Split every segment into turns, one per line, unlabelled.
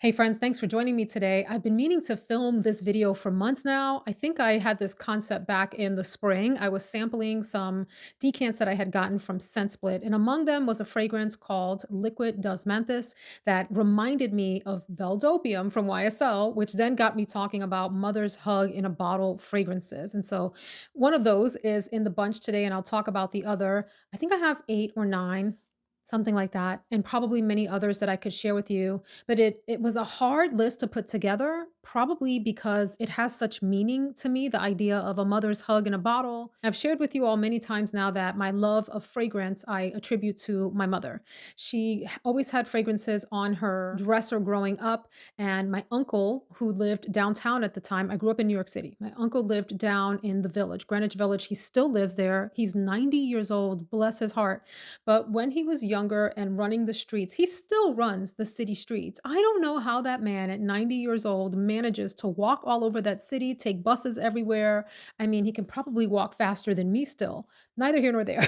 Hey friends, thanks for joining me today. I've been meaning to film this video for months now. I think I had this concept back in the spring. I was sampling some decants that I had gotten from Scent Split, and among them was a fragrance called Liquid Osmanthus that reminded me of Belle Opium from YSL, which then got me talking about Mother's Hug in a Bottle fragrances. And so one of those is in the bunch today, and I'll talk about the other. I think I have eight or nine. Something like that, and probably many others that I could share with you, but it was a hard list to put together, probably because it has such meaning to me, the idea of a mother's hug in a bottle. I've shared with you all many times now that my love of fragrance I attribute to my mother. She always had fragrances on her dresser growing up, and my uncle, who lived downtown at the time, I grew up in New York City. My uncle lived down in the village, Greenwich Village. He still lives there. He's 90 years old, bless his heart. But when he was younger and running the streets, he still runs the city streets. I don't know how that man at 90 years old manages to walk all over that city, take buses everywhere. I mean, he can probably walk faster than me still. Neither here nor there.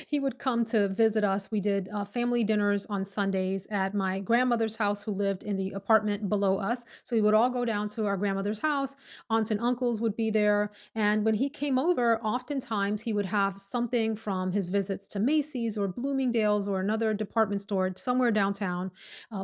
He would come to visit us. We did family dinners on Sundays at my grandmother's house, who lived in the apartment below us. So we would all go down to our grandmother's house. Aunts and uncles would be there. And when he came over, oftentimes he would have something from his visits to Macy's or Bloomingdale's or another department store somewhere downtown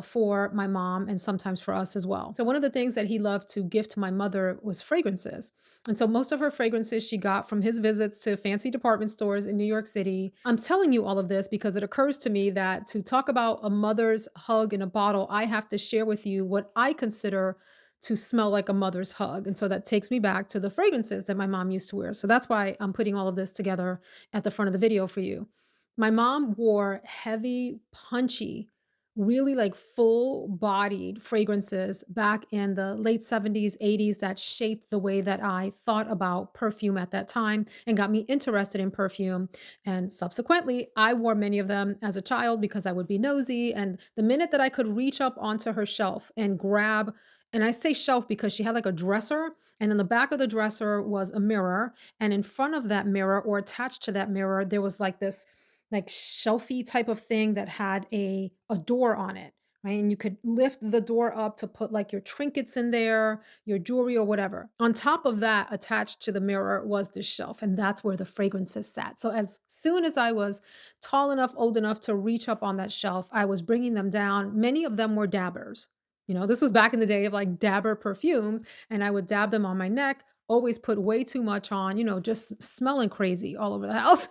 for my mom and sometimes for us as well. So, one of the things that he loved to gift to my mother was fragrances. And so, most of her fragrances she got from his visits to fancy department stores in New York City. I'm telling you all of this because it occurs to me that to talk about a mother's hug in a bottle, I have to share with you what I consider to smell like a mother's hug. And so that takes me back to the fragrances that my mom used to wear. So that's why I'm putting all of this together at the front of the video for you. My mom wore heavy, punchy, really like full bodied fragrances back in the late 70s, 80s that shaped the way that I thought about perfume at that time and got me interested in perfume. And subsequently, I wore many of them as a child because I would be nosy. And the minute that I could reach up onto her shelf and grab, and I say shelf because she had like a dresser, and in the back of the dresser was a mirror. And in front of that mirror, or attached to that mirror, there was like this like shelfy type of thing that had a door on it, right? And you could lift the door up to put like your trinkets in there, your jewelry or whatever. On top of that, attached to the mirror was this shelf, and that's where the fragrances sat. So as soon as I was tall enough, old enough to reach up on that shelf, I was bringing them down. Many of them were dabbers. This was back in the day of like dabber perfumes, and I would dab them on my neck, always put way too much on, just smelling crazy all over the house.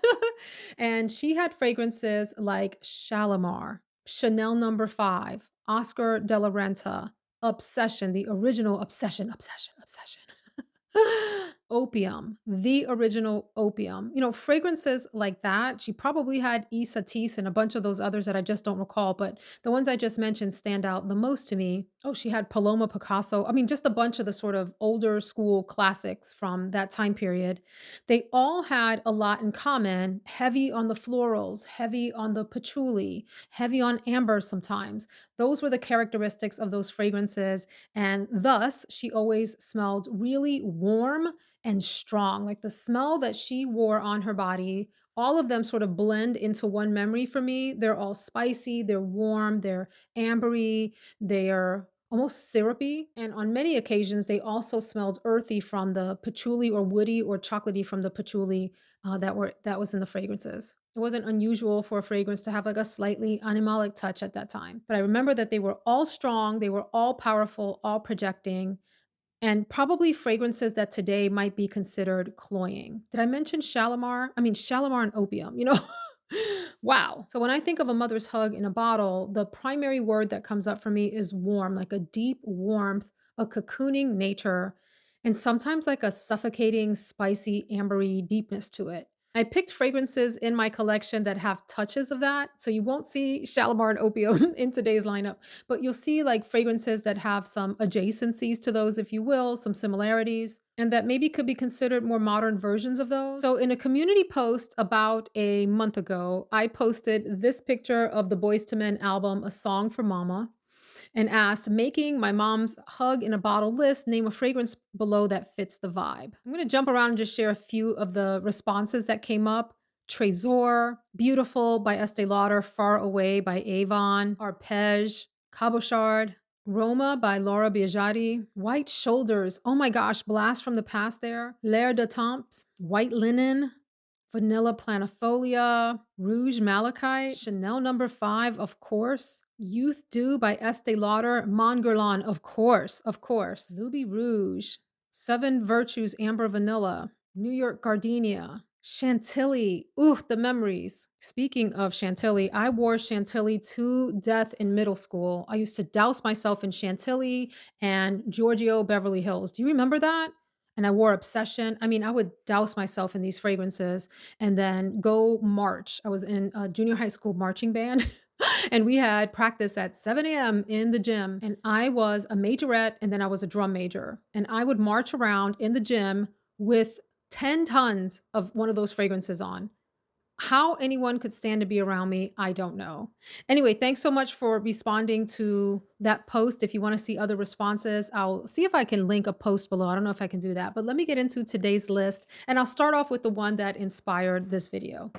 And she had fragrances like Shalimar, Chanel number 5, Oscar de la Renta, Obsession, the original Obsession, Obsession, Obsession. Opium, the original Opium. Fragrances like that. She probably had Isatis and a bunch of those others that I just don't recall, but the ones I just mentioned stand out the most to me. Oh, she had Paloma Picasso. I mean, just a bunch of the sort of older school classics from that time period. They all had a lot in common, heavy on the florals, heavy on the patchouli, heavy on amber sometimes. Those were the characteristics of those fragrances, and thus she always smelled really warm and strong. Like the smell that she wore on her body, all of them sort of blend into one memory for me. They're all spicy, they're warm, they're ambery, they're almost syrupy. And on many occasions, they also smelled earthy from the patchouli, or woody or chocolatey from the patchouli that was in the fragrances. It wasn't unusual for a fragrance to have like a slightly animalic touch at that time. But I remember that they were all strong, they were all powerful, all projecting, and probably fragrances that today might be considered cloying. Did I mention Shalimar? I mean, Shalimar and opium. Wow. So when I think of a mother's hug in a bottle, the primary word that comes up for me is warm, like a deep warmth, a cocooning nature, and sometimes like a suffocating, spicy, ambery deepness to it. I picked fragrances in my collection that have touches of that. So you won't see Shalimar and opium in today's lineup, but you'll see like fragrances that have some adjacencies to those, if you will, some similarities, and that maybe could be considered more modern versions of those. So, in a community post about a month ago, I posted this picture of the Boys to Men album, A Song for Mama, and asked, making my mom's hug in a bottle list, name a fragrance below that fits the vibe. I'm going to jump around and just share a few of the responses that came up. Trésor, Beautiful by Estee Lauder, Far Away by Avon, Arpège, Cabochard, Roma by Laura Biagiotti. White Shoulders. Oh my gosh, blast from the past there. L'air de temps. White Linen. Vanilla Planifolia. Rouge Malachite. Chanel number 5, of course. Youth Dew by Estee Lauder. Mon Guerlain, of course, of course. Ruby Rouge. Seven Virtues Amber Vanilla. New York Gardenia. Chantilly. Ooh, the memories. Speaking of Chantilly, I wore Chantilly to death in middle school. I used to douse myself in Chantilly and Giorgio Beverly Hills. Do you remember that? And I wore Obsession. I mean, I would douse myself in these fragrances and then go march. I was in a junior high school marching band. And we had practice at 7 a.m. in the gym. And I was a majorette and then I was a drum major. And I would march around in the gym with 10 tons of one of those fragrances on. How anyone could stand to be around me, I don't know. Anyway, thanks so much for responding to that post. If you want to see other responses, I'll see if I can link a post below. I don't know if I can do that, but let me get into today's list. And I'll start off with the one that inspired this video.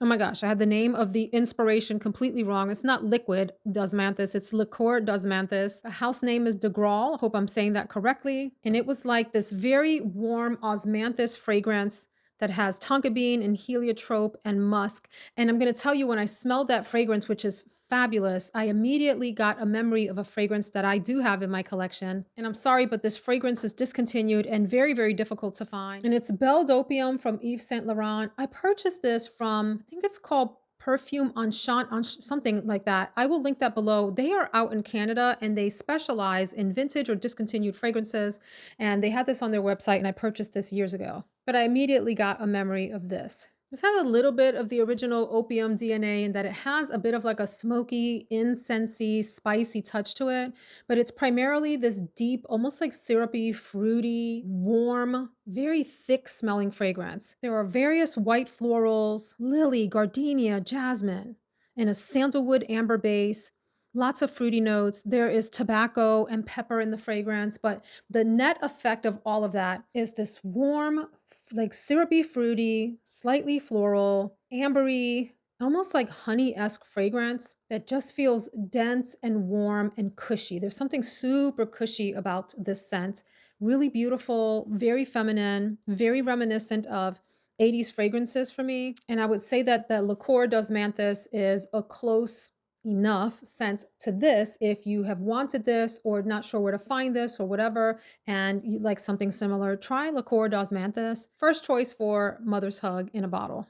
Oh my gosh, I had the name of the inspiration completely wrong. It's not liquid Osmanthus, it's liqueur Osmanthus. The house name is Degrhaal. Hope I'm saying that correctly. And it was like this very warm osmanthus fragrance that has tonka bean and heliotrope and musk. And I'm going to tell you, when I smelled that fragrance, which is fabulous, I immediately got a memory of a fragrance that I do have in my collection. And I'm sorry, but this fragrance is discontinued and very, very difficult to find. And it's Belle Opium from Yves Saint Laurent. I purchased this from, I think it's called Perfume on something like that. I will link that below. They are out in Canada and they specialize in vintage or discontinued fragrances. And they had this on their website and I purchased this years ago. But I immediately got a memory of this. This has a little bit of the original opium DNA in that it has a bit of like a smoky, incensey, spicy touch to it, but it's primarily this deep, almost like syrupy, fruity, warm, very thick smelling fragrance. There are various white florals, lily, gardenia, jasmine, and a sandalwood amber base. Lots of fruity notes. There is tobacco and pepper in the fragrance, but the net effect of all of that is this warm, like syrupy, fruity, slightly floral, ambery, almost like honey-esque fragrance that just feels dense and warm and cushy. There's something super cushy about this scent. Really beautiful, very feminine, very reminiscent of 80s fragrances for me. And I would say that the Liqueur d'Osmanthus is a close enough scent to this if you have wanted this or not sure where to find this or whatever, and you like something similar, try Liqueur d'Osmanthus. First choice for Mother's Hug in a bottle.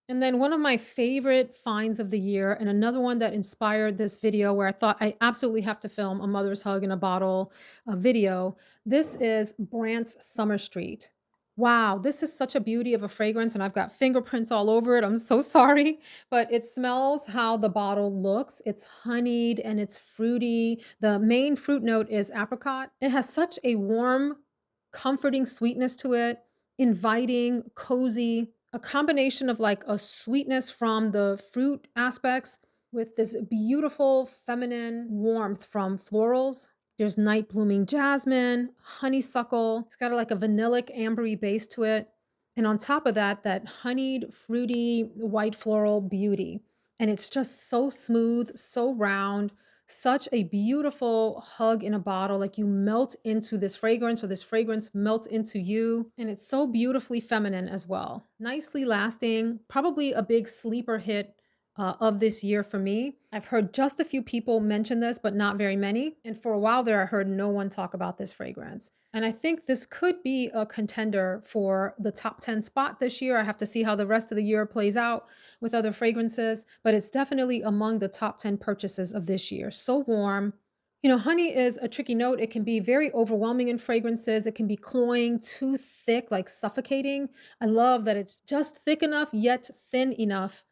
And then one of my favorite finds of the year, and another one that inspired this video where I thought I absolutely have to film a Mother's Hug in a bottle video. This is Brandt's Summer Street. Wow, this is such a beauty of a fragrance, and I've got fingerprints all over it. I'm so sorry, but it smells how the bottle looks. It's honeyed and it's fruity. The main fruit note is apricot. It has such a warm, comforting sweetness to it, inviting, cozy, a combination of like a sweetness from the fruit aspects with this beautiful feminine warmth from florals. There's night blooming jasmine, honeysuckle. It's got like a vanillic ambery base to it. And on top of that, that honeyed, fruity, white floral beauty. And it's just so smooth, so round, such a beautiful hug in a bottle. Like you melt into this fragrance or this fragrance melts into you. And it's so beautifully feminine as well. Nicely lasting, probably a big sleeper hit of this year for me. I've heard just a few people mention this, but not very many. And for a while there, I heard no one talk about this fragrance. And I think this could be a contender for the top 10 spot this year. I have to see how the rest of the year plays out with other fragrances, but it's definitely among the top 10 purchases of this year. So warm. You know, honey is a tricky note. It can be very overwhelming in fragrances. It can be cloying, too thick, like suffocating. I love that it's just thick enough, yet thin enough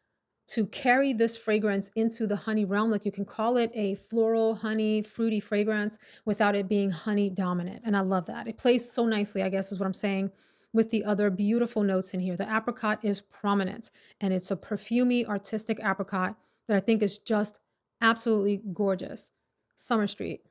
to carry this fragrance into the honey realm. Like you can call it a floral, honey, fruity fragrance without it being honey dominant. And I love that. It plays so nicely, I guess is what I'm saying, with the other beautiful notes in here. The apricot is prominent and it's a perfumey, artistic apricot that I think is just absolutely gorgeous. Summer Street.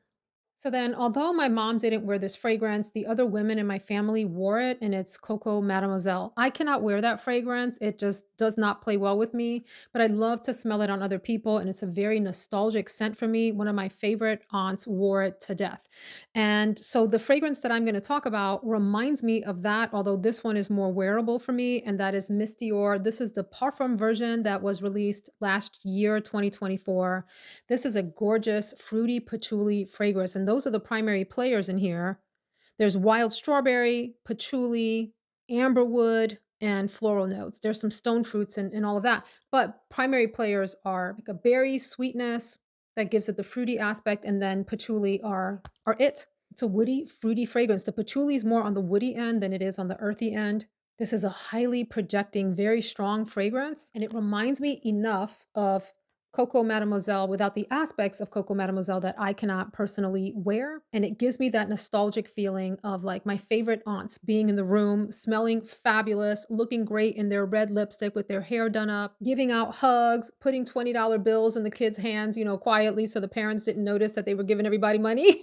So then, although my mom didn't wear this fragrance, the other women in my family wore it, and it's Coco Mademoiselle. I cannot wear that fragrance. It just does not play well with me, but I love to smell it on other people, and it's a very nostalgic scent for me. One of my favorite aunts wore it to death. And so the fragrance that I'm going to talk about reminds me of that, although this one is more wearable for me, and that is Miss Dior. This is the Parfum version that was released last year, 2024. This is a gorgeous fruity patchouli fragrance, and those are the primary players in here. There's wild strawberry, patchouli, amberwood, and floral notes. There's some stone fruits and all of that. But primary players are like a berry sweetness that gives it the fruity aspect, and then patchouli are it. It's a woody, fruity fragrance. The patchouli is more on the woody end than it is on the earthy end. This is a highly projecting, very strong fragrance, and it reminds me enough of Coco Mademoiselle without the aspects of Coco Mademoiselle that I cannot personally wear. And it gives me that nostalgic feeling of like my favorite aunts being in the room, smelling fabulous, looking great in their red lipstick with their hair done up, giving out hugs, putting $20 bills in the kids' hands, quietly so the parents didn't notice that they were giving everybody money,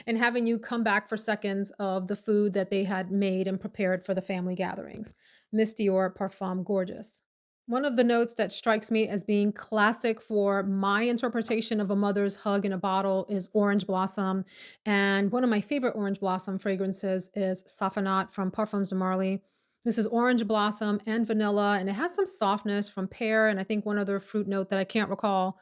and having you come back for seconds of the food that they had made and prepared for the family gatherings. Miss Dior Parfum, gorgeous. One of the notes that strikes me as being classic for my interpretation of a mother's hug in a bottle is orange blossom. And one of my favorite orange blossom fragrances is Safanad from Parfums de Marly. This is orange blossom and vanilla, and it has some softness from pear and I think one other fruit note that I can't recall.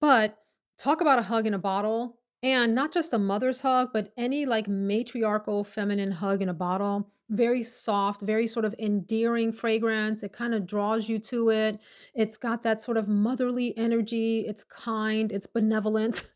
But talk about a hug in a bottle, and not just a mother's hug, but any like matriarchal feminine hug in a bottle. Very soft, very sort of endearing fragrance. It kind of draws you to it. It's got that sort of motherly energy. It's kind, it's benevolent.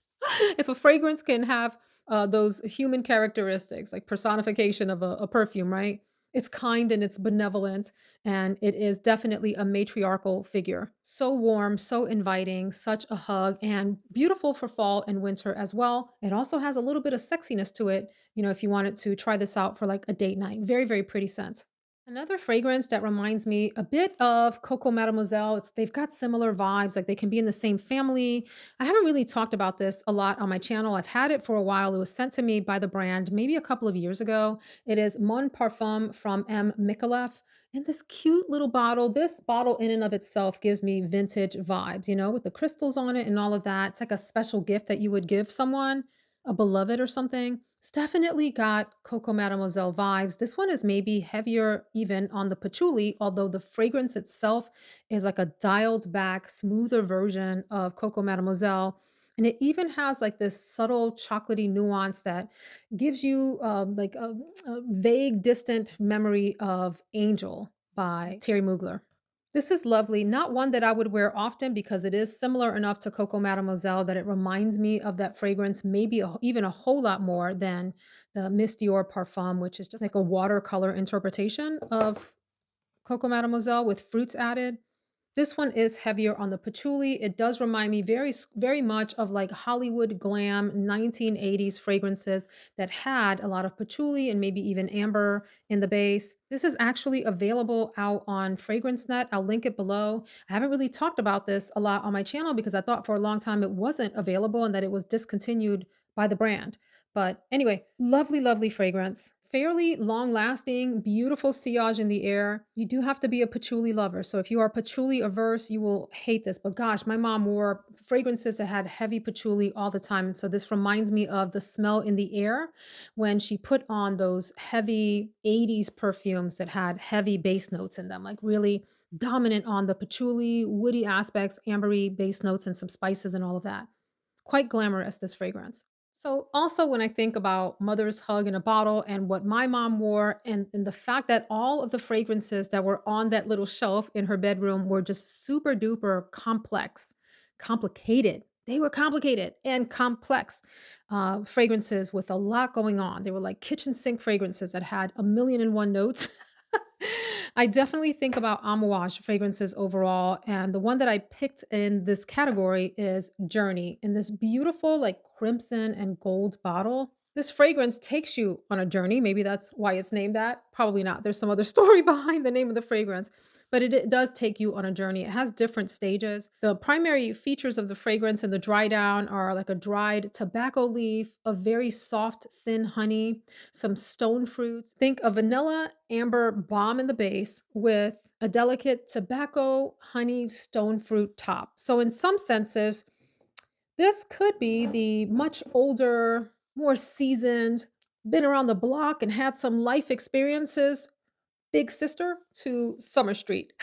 If a fragrance can have those human characteristics, like personification of a perfume, right? It's kind and it's benevolent, and it is definitely a matriarchal figure. So warm, so inviting, such a hug, and beautiful for fall and winter as well. It also has a little bit of sexiness to it, if you wanted to try this out for like a date night. Very, very pretty scent. Another fragrance that reminds me a bit of Coco Mademoiselle. They've got similar vibes, like they can be in the same family. I haven't really talked about this a lot on my channel. I've had it for a while. It was sent to me by the brand maybe a couple of years ago. It is Mon Parfum from M. Micallef. In this cute little bottle. This bottle in and of itself gives me vintage vibes, with the crystals on it and all of that. It's like a special gift that you would give someone, a beloved or something. It's definitely got Coco Mademoiselle vibes. This one is maybe heavier even on the patchouli, although the fragrance itself is like a dialed back, smoother version of Coco Mademoiselle. And it even has like this subtle chocolatey nuance that gives you like a vague, distant memory of Angel by Thierry Mugler. This is lovely. Not one that I would wear often because it is similar enough to Coco Mademoiselle that it reminds me of that fragrance, maybe even a whole lot more than the Miss Dior Parfum, which is just like a watercolor interpretation of Coco Mademoiselle with fruits added. This one is heavier on the patchouli. It does remind me very much of like Hollywood glam 1980s fragrances that had a lot of patchouli and maybe even amber in the base. This is actually available out on FragranceNet. I'll link it below. I haven't really talked about this a lot on my channel because I thought for a long time it wasn't available and that it was discontinued by the brand. But anyway, lovely, lovely fragrance. Fairly long lasting, beautiful sillage in the air. You do have to be a patchouli lover. So if you are patchouli averse, you will hate this. But gosh, my mom wore fragrances that had heavy patchouli all the time. And so this reminds me of the smell in the air when she put on those heavy 80s perfumes that had heavy bass notes in them, like really dominant on the patchouli, woody aspects, ambery bass notes, and some spices and all of that. Quite glamorous, this fragrance. So, also when I think about mother's hug in a bottle and what my mom wore, and the fact that all of the fragrances that were on that little shelf in her bedroom were just super duper complex, complicated. They were complicated and complex fragrances with a lot going on. They were like kitchen sink fragrances that had a million and one notes. I definitely think about Amouage fragrances overall, and the one that I picked in this category is Journey in this beautiful, like crimson and gold bottle. This fragrance takes you on a journey. Maybe that's why it's named that. Probably not. There's some other story behind the name of the fragrance. but it does take you on a journey. It has different stages. The primary features of the fragrance and the dry down are like a dried tobacco leaf, a very soft, thin honey, some stone fruits. Think a vanilla amber balm in the base with a delicate tobacco, honey, stone fruit top. So, in some senses, this could be the much older, more seasoned, been around the block and had some life experiences big sister to Summer Street,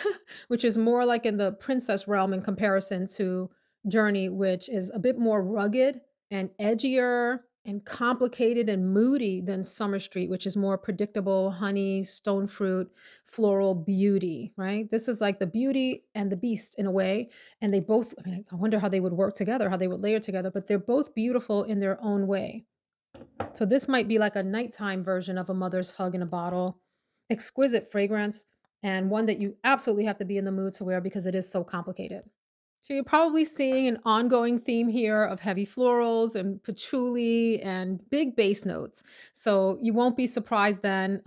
which is more like in the princess realm in comparison to Journey, which is a bit more rugged and edgier and complicated and moody than Summer Street, which is more predictable honey, stone fruit, floral beauty, right? This is like the beauty and the beast in a way. And they both, I mean, I wonder how they would work together, how they would layer together, but they're both beautiful in their own way. So this might be like a nighttime version of a mother's hug in a bottle. Exquisite fragrance and one that you absolutely have to be in the mood to wear because it is so complicated. So you're probably seeing an ongoing theme here of heavy florals and patchouli and big bass notes. So you won't be surprised then.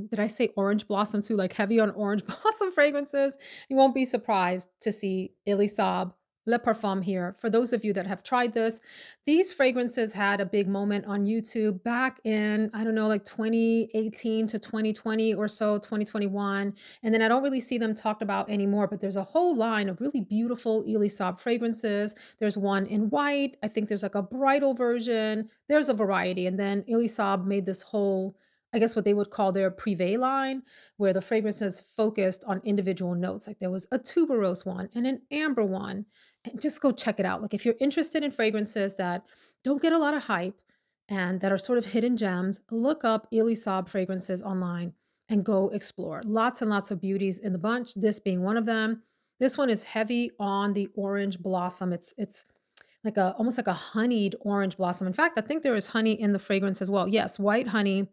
Did I say orange blossom too? Like heavy on orange blossom fragrances. You won't be surprised to see Elie Saab Le Parfum here. For those of you that have tried this, these fragrances had a big moment on YouTube back in, I don't know, like 2018 to 2020 or so, 2021. And then I don't really see them talked about anymore, but there's a whole line of really beautiful Elie Saab fragrances. There's one in white. I think there's like a bridal version. There's a variety. And then Elie Saab made this whole, I guess what they would call their privé line, where the fragrances focused on individual notes. Like there was a tuberose one and an amber one. And just go check it out. Like if you're interested in fragrances that don't get a lot of hype and that are sort of hidden gems, look up Elie Saab fragrances online and go explore. Lots and lots of beauties in the bunch, this being one of them. This one is heavy on the orange blossom. It's like a almost like a honeyed orange blossom. In fact, I think there is honey in the fragrance as well. Yes, white honey,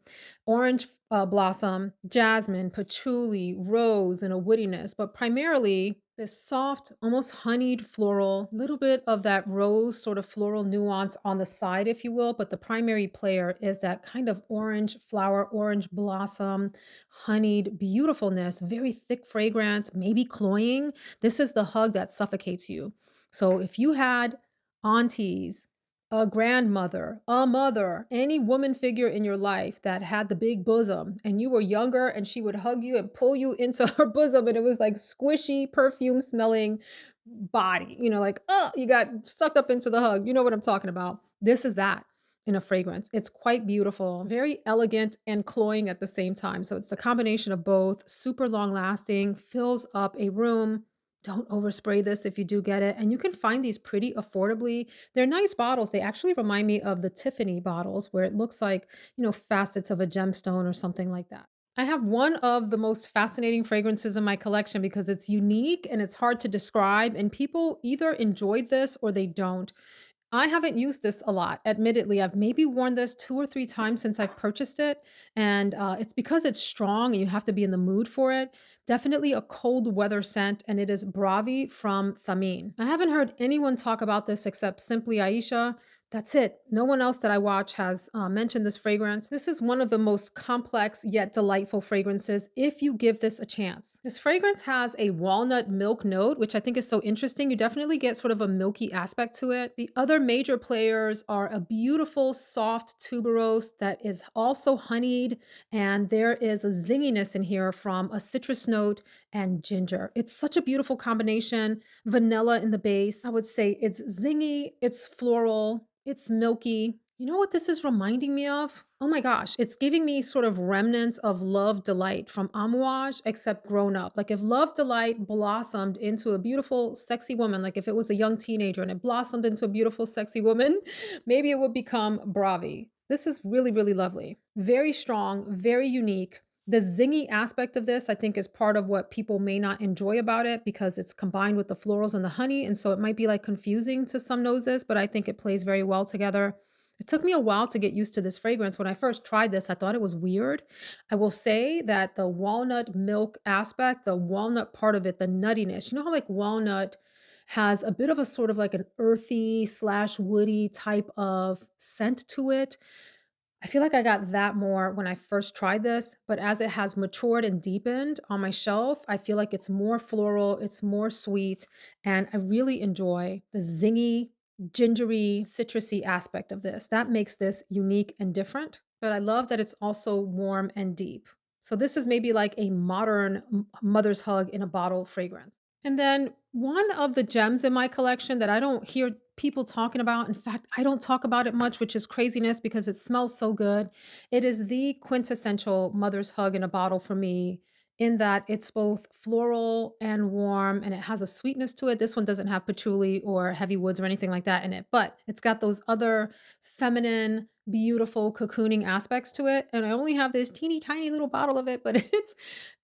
orange blossom, jasmine, patchouli, rose, and a woodiness, but primarily this soft, almost honeyed floral, little bit of that rose sort of floral nuance on the side, if you will. But the primary player is that kind of orange flower, orange blossom, honeyed beautifulness, very thick fragrance, maybe cloying. This is the hug that suffocates you. So if you had aunties, a grandmother, a mother, any woman figure in your life that had the big bosom and you were younger and she would hug you and pull you into her bosom and it was like squishy perfume smelling body, like, oh, you got sucked up into the hug. You know what I'm talking about. This is that in a fragrance. It's quite beautiful, very elegant and cloying at the same time. So it's the combination of both, super long lasting, fills up a room. Don't overspray this if you do get it. And you can find these pretty affordably. They're nice bottles. They actually remind me of the Tiffany bottles where it looks like, facets of a gemstone or something like that. I have one of the most fascinating fragrances in my collection because it's unique and it's hard to describe. And people either enjoyed this or they don't. I haven't used this a lot, admittedly. I've maybe worn this 2 or 3 times since I've purchased it, and, it's because it's strong and you have to be in the mood for it. Definitely a cold weather scent, and it is BRAVI from Thameen. I haven't heard anyone talk about this except Simply Aisha. That's it. No one else that I watch has, mentioned this fragrance. This is one of the most complex yet delightful fragrances if you give this a chance. This fragrance has a walnut milk note, which I think is so interesting. You definitely get sort of a milky aspect to it. The other major players are a beautiful, soft tuberose that is also honeyed, and there is a zinginess in here from a citrus note and ginger. It's such a beautiful combination. Vanilla in the base. I would say it's zingy, it's floral, it's milky. You know what this is reminding me of? Oh my gosh, it's giving me sort of remnants of Love Delight from Amouage, except grown up. Like if Love Delight blossomed into a beautiful, sexy woman, like if it was a young teenager and it blossomed into a beautiful, sexy woman, maybe it would become Bravi. This is really, really lovely. Very strong, very unique. The zingy aspect of this, I think, is part of what people may not enjoy about it because it's combined with the florals and the honey. And so it might be like confusing to some noses, but I think it plays very well together. It took me a while to get used to this fragrance. When I first tried this, I thought it was weird. I will say that the walnut milk aspect, the walnut part of it, the nuttiness, you know how like walnut has a bit of a sort of like an earthy slash woody type of scent to it. I feel like I got that more when I first tried this, but as it has matured and deepened on my shelf, I feel like it's more floral, it's more sweet, and I really enjoy the zingy, gingery, citrusy aspect of this. That makes this unique and different, but I love that it's also warm and deep. So this is maybe like a modern mother's hug in a bottle fragrance. And then one of the gems in my collection that I don't hear people talking about, in fact, I don't talk about it much, which is craziness because it smells so good. It is the quintessential mother's hug in a bottle for me, in that it's both floral and warm and it has a sweetness to it. This one doesn't have patchouli or heavy woods or anything like that in it, but it's got those other feminine, beautiful cocooning aspects to it. And I only have this teeny tiny little bottle of it, but it's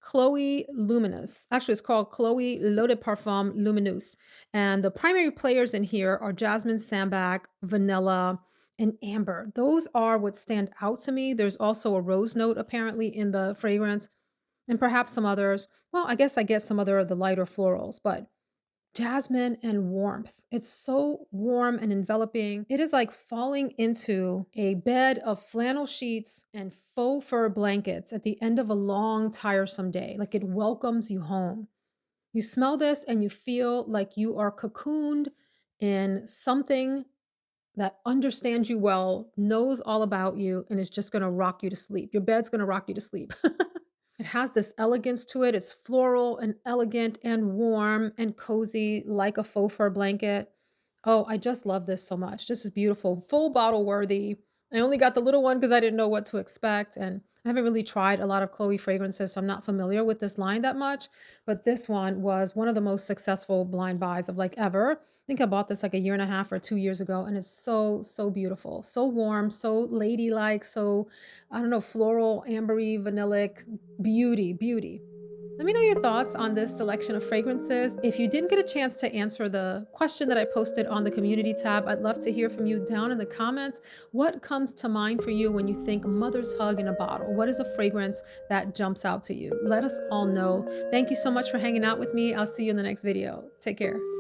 Chloe Luminous. Actually, it's called Chloe L'Eau de Parfum Lumineuse. And the primary players in here are jasmine, sambac, vanilla, and amber. Those are what stand out to me. There's also a rose note apparently in the fragrance, and perhaps some others. Well, I guess I get some other of the lighter florals, but jasmine and warmth. It's so warm and enveloping. It is like falling into a bed of flannel sheets and faux fur blankets at the end of a long, tiresome day. Like it welcomes you home. You smell this and you feel like you are cocooned in something that understands you well, knows all about you, and is just gonna rock you to sleep. Your bed's gonna rock you to sleep. It has this elegance to it. It's floral and elegant and warm and cozy like a faux fur blanket. Oh, I just love this so much. This is beautiful. Full bottle worthy. I only got the little one because I didn't know what to expect. And I haven't really tried a lot of Chloe fragrances, so I'm not familiar with this line that much. But this one was one of the most successful blind buys of like ever. I think I bought this like a year and a half or 2 years ago, and it's so, so beautiful. So warm, so ladylike, so, I don't know, floral, ambery, vanillic, beauty, beauty. Let me know your thoughts on this selection of fragrances. If you didn't get a chance to answer the question that I posted on the community tab, I'd love to hear from you down in the comments. What comes to mind for you when you think mother's hug in a bottle? What is a fragrance that jumps out to you? Let us all know. Thank you so much for hanging out with me. I'll see you in the next video. Take care.